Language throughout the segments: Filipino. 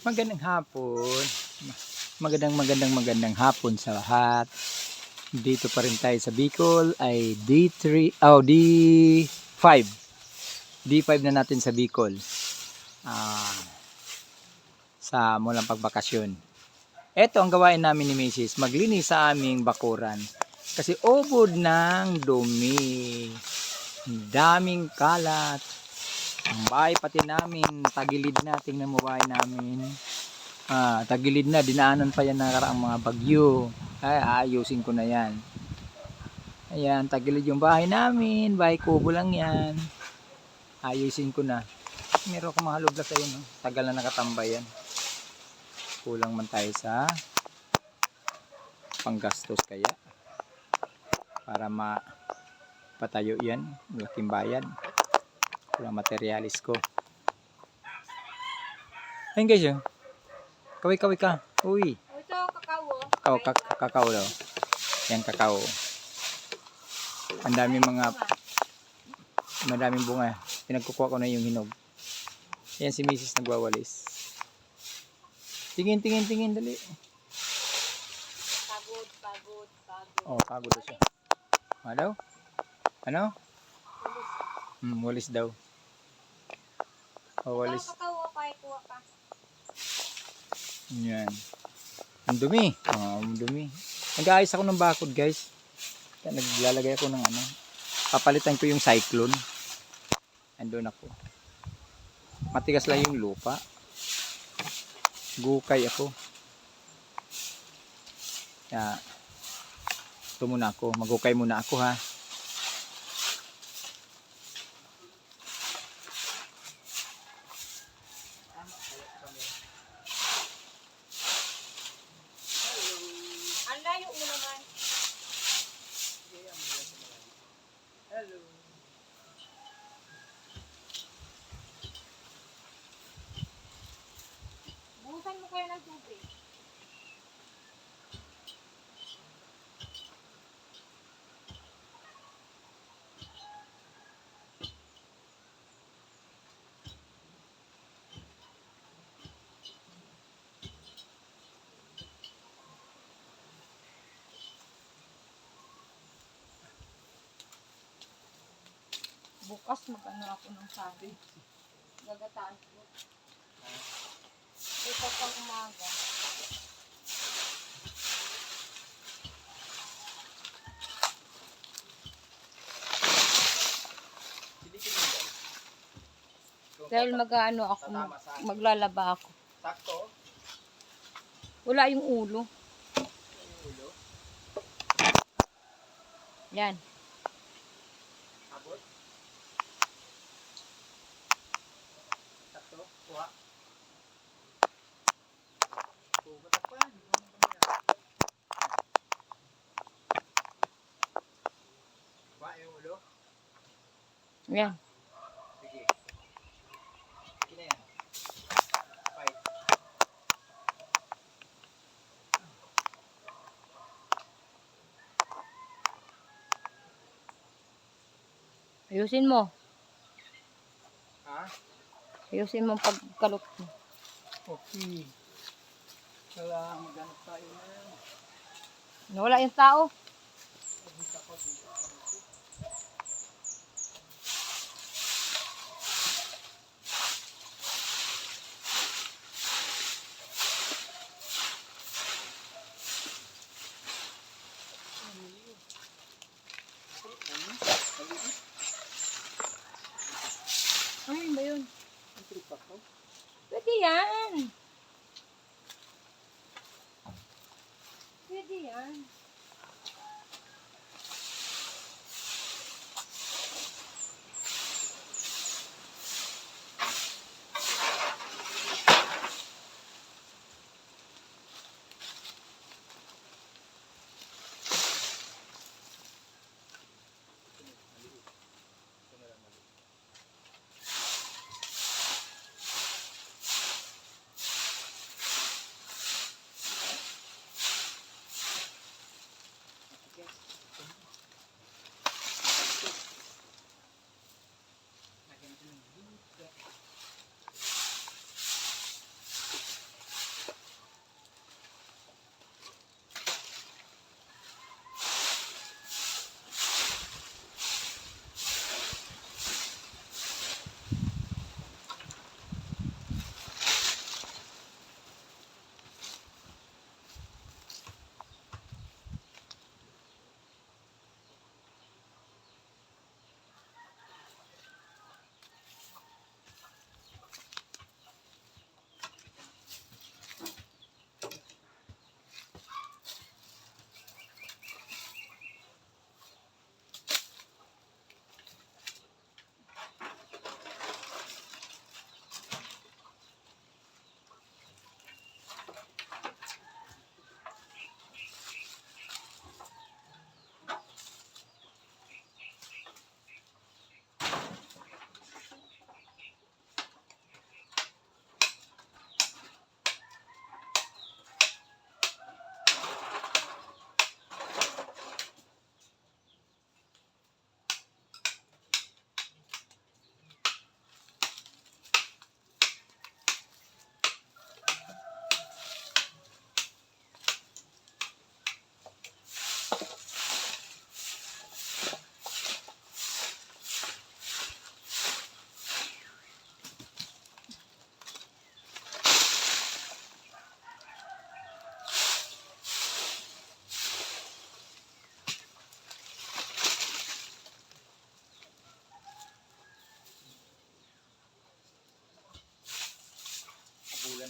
Magandang hapon. Magandang hapon sa lahat. Dito pa rin tayo sa Bicol ay D5. D5 na natin sa Bicol. Sa mulang pagbakasyon. Ito ang gawain namin ni Mrs. Maglinis sa aming bakuran. Kasi ubod ng dumi. Daming kalat. Ang bahay pati namin, tagilid na. Tingnan mo bahay namin. Tagilid na, dinaanan pa yan nakaraang mga bagyo. Ay, ayusin ko na yan. Ayan, tagilid yung bahay namin. Bahay kubo lang yan. Ayusin ko na. Meron akong mga lublas ayun. No? Tagal na nakatambay yan. Kulang man tayo sa panggastos kaya. Para mapatayo yan. Malaking bayad. Kulang materialis ko. Ayun guys yun. Kaway ka. Uy. Ito, kakao. Kakao daw. Yan kakao. Ang daming madaming bunga. Pinagkukuha ko na yung hinog. Yan si Mrs. nagwawalis. Tingin dali. Pagod. Pagod na siya. Ano daw? Ano? Walis daw. Walis. Kakao pa, kuha ka. Yan. Ang dumi. Ang dumi. Nag-aayos ako ng bakod, guys. Naglalagay ako ng ano. Papalitan ko yung cyclone. Andun ako. Matigas lang yung lupa. Gukay ako. Kaya, ito muna ako. Magukay muna ako ha. Ang layo mo naman. Hello. Buhusan mo kayo ng tubig. Bukas mag-ano ako ng sabi. Gagataan ko. Ito pang umaga. Dahil mag-ano ako, maglalaba ako. Sakto. Wala yung ulo. Yan. Abot. Sakto. Kuha. Pugot pa. Kuha yung ulo. Yan. Sige. Sige na yan. Fight. Ayusin mo. Ha? Ayusin mo ang pagkalot mo. Okay. Kaya maghanap tayo na yan. Nawala yung tao. Ano ba yun? Pwede yan. Pwede yan.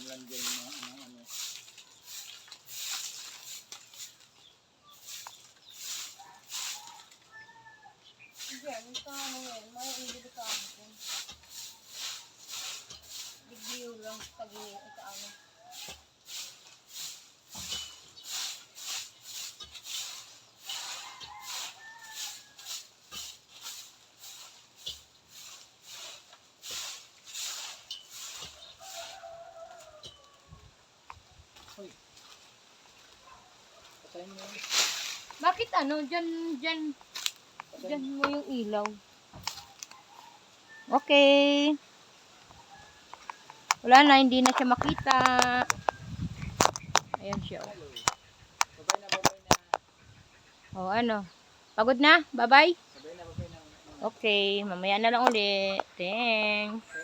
lang dyan yung mga ano. Hindi, ano sa ano yan? May hindi ka ano. Big view lang sa gilid sa ano. Uy. Patayin mo yun. Bakit ano? Diyan mo yung ilaw. Okay. Wala na, hindi na siya makita. Ayan siya. Hello. Babay na, babay na. Oh, ano? Pagod na? Bye-bye? Babay na, babay na. Okay, mamaya na lang ulit. Thanks.